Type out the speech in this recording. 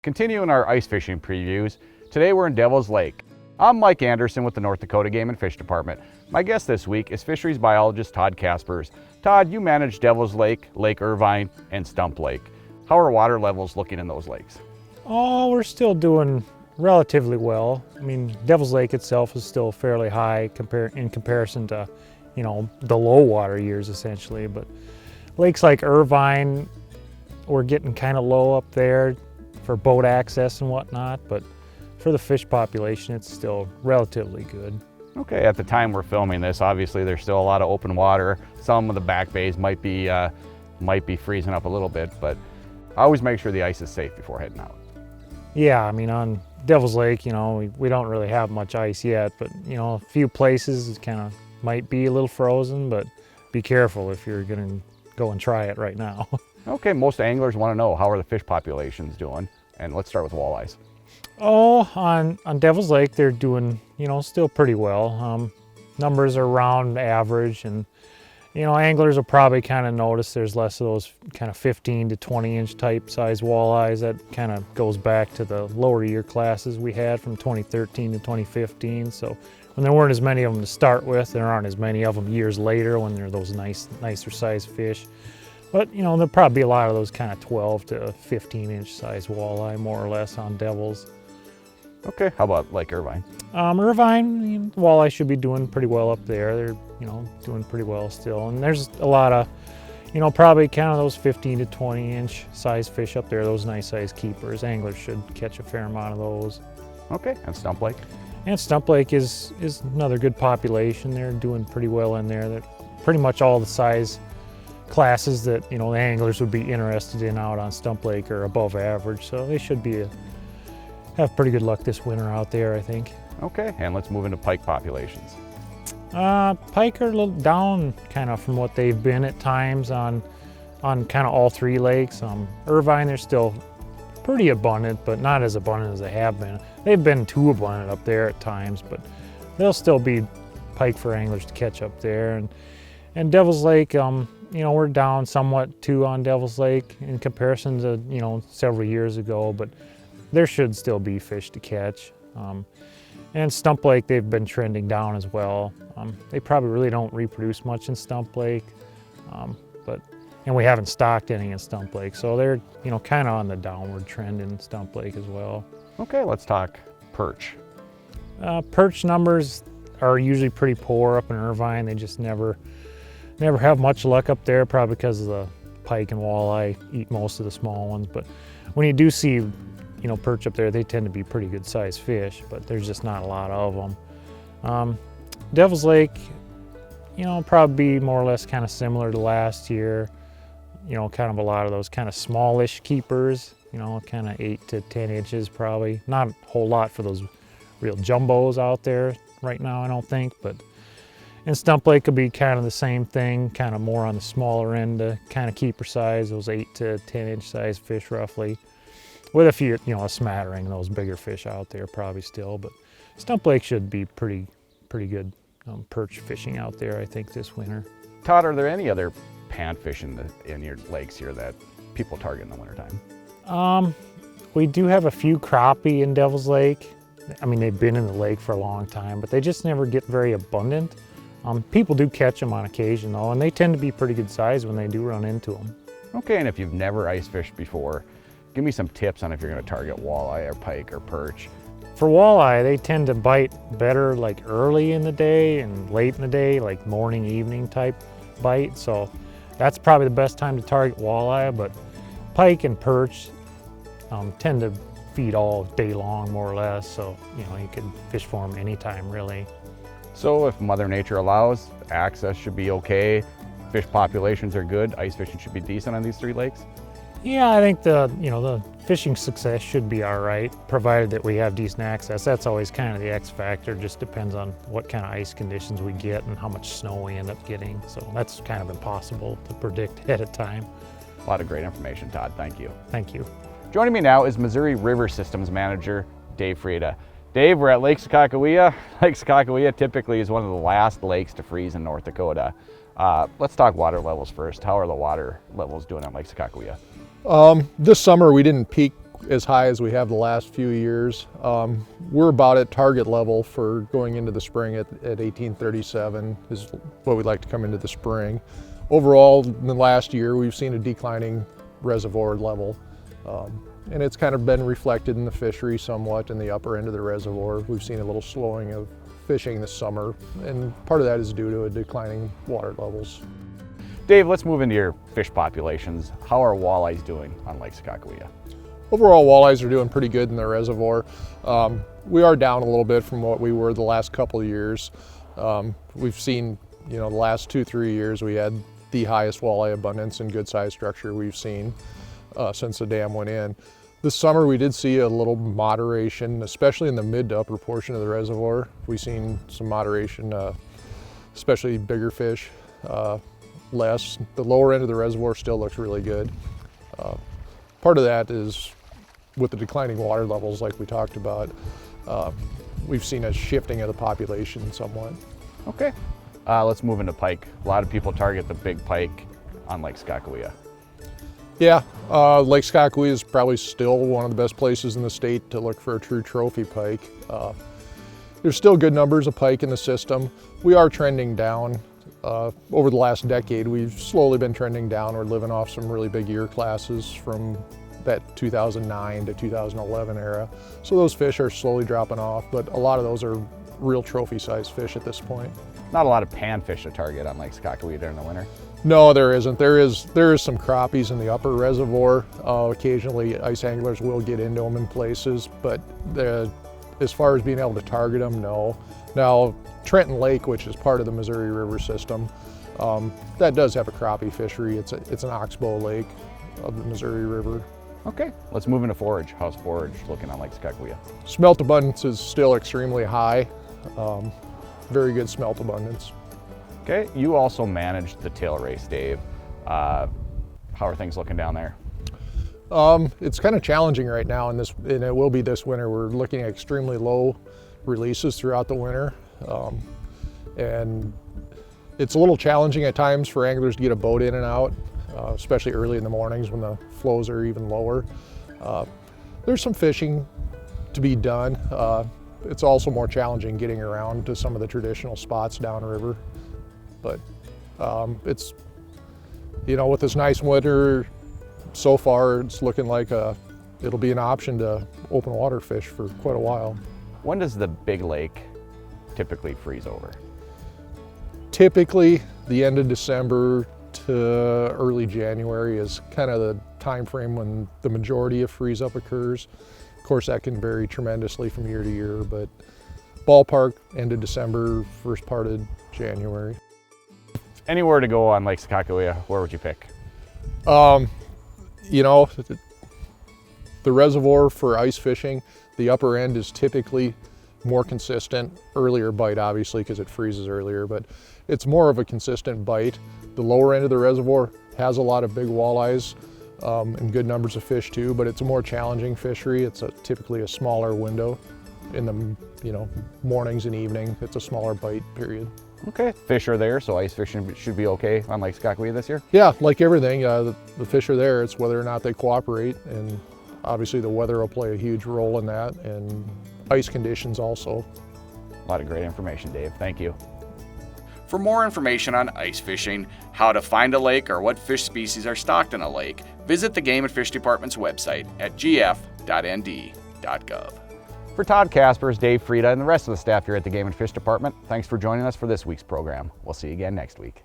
Continuing our ice fishing previews, today we're in Devil's Lake. I'm Mike Anderson with the North Dakota Game and Fish Department. My guest this week is fisheries biologist Todd Kaspers. Todd, you manage Devil's Lake, Lake Irvine, and Stump Lake. How are water levels looking in those lakes? Oh, we're still doing relatively well. I mean, Devil's Lake itself is still fairly high in comparison to, the low water years essentially. But lakes like Irvine, we're getting kind of low up there for boat access and whatnot, but for the fish population, it's still relatively good. Okay, at the time we're filming this, obviously there's still a lot of open water. Some of the back bays might be freezing up a little bit, but I always make sure the ice is safe before heading out. Yeah, I mean, on Devil's Lake, we don't really have much ice yet, but a few places it kind of might be a little frozen, but be careful if you're gonna go and try it right now. Okay, most anglers want to know, how are the fish populations doing? And let's start with walleyes. Oh, on Devil's Lake, they're doing, still pretty well. Numbers are around average, and, anglers will probably kind of notice there's less of those kind of 15 to 20 inch type size walleyes. That kind of goes back to the lower year classes we had from 2013 to 2015. So when there weren't as many of them to start with, there aren't as many of them years later when they're those nicer size fish. But, there'll probably be a lot of those kind of 12 to 15 inch size walleye, more or less, on Devils. Okay, how about Lake Irvine? Irvine, walleye should be doing pretty well up there. They're, doing pretty well still. And there's a lot of, probably kind of those 15 to 20 inch size fish up there, those nice size keepers. Anglers should catch a fair amount of those. Okay, and Stump Lake? And Stump Lake is another good population. They're doing pretty well in there. They're pretty much all the size classes that the anglers would be interested in out on Stump Lake are above average, so they should have pretty good luck this winter out there, I think. Okay, and let's move into pike populations. Pike are a little down kind of from what they've been at times on kind of all three lakes. Irvine, they're still pretty abundant, but not as abundant as they have been. They've been too abundant up there at times, but they'll still be pike for anglers to catch up there. And Devil's Lake, we're down somewhat too on Devil's Lake in comparison to, several years ago, but there should still be fish to catch. And Stump Lake, they've been trending down as well. They probably really don't reproduce much in Stump Lake, and we haven't stocked any in Stump Lake, so they're, kind of on the downward trend in Stump Lake as well. Okay, let's talk perch. Perch numbers are usually pretty poor up in Irvine. They just never have much luck up there, probably because of the pike and walleye eat most of the small ones. But when you do see, perch up there, they tend to be pretty good sized fish, but there's just not a lot of them. Devil's Lake, probably be more or less kind of similar to last year. Kind of a lot of those kind of smallish keepers, kind of 8 to 10 inches probably. Not a whole lot for those real jumbos out there right now, I don't think, but and Stump Lake could be kind of the same thing, kind of more on the smaller end, kind of keeper size, those 8 to 10 inch size fish roughly. With a few, a smattering of those bigger fish out there probably still, but Stump Lake should be pretty good perch fishing out there, I think, this winter. Todd, are there any other panfish in your lakes here that people target in the wintertime? We do have a few crappie in Devil's Lake. I mean, they've been in the lake for a long time, but they just never get very abundant. People do catch them on occasion though, and they tend to be pretty good size when they do run into them. Okay, and if you've never ice fished before, give me some tips on if you're going to target walleye or pike or perch. For walleye, they tend to bite better like early in the day and late in the day, like morning, evening type bite. So that's probably the best time to target walleye, but pike and perch tend to feed all day long, more or less. So, you can fish for them anytime really. So if Mother Nature allows, access should be okay, fish populations are good, ice fishing should be decent on these three lakes? Yeah, I think the fishing success should be all right, provided that we have decent access. That's always kind of the X factor, just depends on what kind of ice conditions we get and how much snow we end up getting. So that's kind of impossible to predict ahead of time. A lot of great information, Todd, thank you. Thank you. Joining me now is Missouri River Systems Manager, Dave Frieda. Dave, we're at Lake Sakakawea. Lake Sakakawea typically is one of the last lakes to freeze in North Dakota. Let's talk water levels first. How are the water levels doing on Lake Sakakawea? This summer we didn't peak as high as we have the last few years. We're about at target level for going into the spring at 1837 is what we'd like to come into the spring. Overall, in the last year, we've seen a declining reservoir level. And it's kind of been reflected in the fishery somewhat in the upper end of the reservoir. We've seen a little slowing of fishing this summer, and part of that is due to a declining water levels. Dave, let's move into your fish populations. How are walleyes doing on Lake Sakakawea? Overall, walleyes are doing pretty good in the reservoir. We are down a little bit from what we were the last couple of years. We've seen, the last 2-3 years we had the highest walleye abundance and good size structure we've seen since the dam went in. This summer we did see a little moderation, especially in the mid to upper portion of the reservoir. We've seen some moderation, especially bigger fish, less. The lower end of the reservoir still looks really good. Part of that is with the declining water levels like we talked about, we've seen a shifting of the population somewhat. Okay, let's move into pike. A lot of people target the big pike on Lake Sakakawea. Yeah, Lake Sakakawea is probably still one of the best places in the state to look for a true trophy pike. There's still good numbers of pike in the system. We are trending down. Over the last decade, we've slowly been trending down. We're living off some really big year classes from that 2009 to 2011 era. So those fish are slowly dropping off, but a lot of those are real trophy-sized fish at this point. Not a lot of panfish to target on Lake Sakakawea during the winter. No, there isn't. There is some crappies in the upper reservoir. Occasionally, ice anglers will get into them in places, but as far as being able to target them, no. Now, Trenton Lake, which is part of the Missouri River system, that does have a crappie fishery. It's an oxbow lake of the Missouri River. Okay, let's move into forage. How's forage looking on Lake Sakakawea? Smelt abundance is still extremely high. Very good smelt abundance. Okay, you also managed the tail race, Dave. How are things looking down there? It's kind of challenging right now, and it will be this winter. We're looking at extremely low releases throughout the winter. And it's a little challenging at times for anglers to get a boat in and out, especially early in the mornings when the flows are even lower. There's some fishing to be done. It's also more challenging getting around to some of the traditional spots downriver. But it's, with this nice winter, so far it's looking like it'll be an option to open water fish for quite a while. When does the big lake typically freeze over? Typically, the end of December to early January is kind of the time frame when the majority of freeze up occurs. Of course, that can vary tremendously from year to year, but ballpark, end of December, first part of January. Anywhere to go on Lake Sakakawea, where would you pick? The reservoir for ice fishing, the upper end is typically more consistent, earlier bite obviously because it freezes earlier, but it's more of a consistent bite. The lower end of the reservoir has a lot of big walleyes and good numbers of fish too, but it's a more challenging fishery. It's typically a smaller window in the mornings and evening. It's a smaller bite period. Okay, fish are there, so ice fishing should be okay on Lake Sakakawea this year? Yeah, like everything, the fish are there. It's whether or not they cooperate, and obviously the weather will play a huge role in that, and ice conditions also. A lot of great information, Dave. Thank you. For more information on ice fishing, how to find a lake, or what fish species are stocked in a lake, visit the Game and Fish Department's website at gf.nd.gov. For Todd Kaspers, Dave Frieda, and the rest of the staff here at the Game and Fish Department, thanks for joining us for this week's program. We'll see you again next week.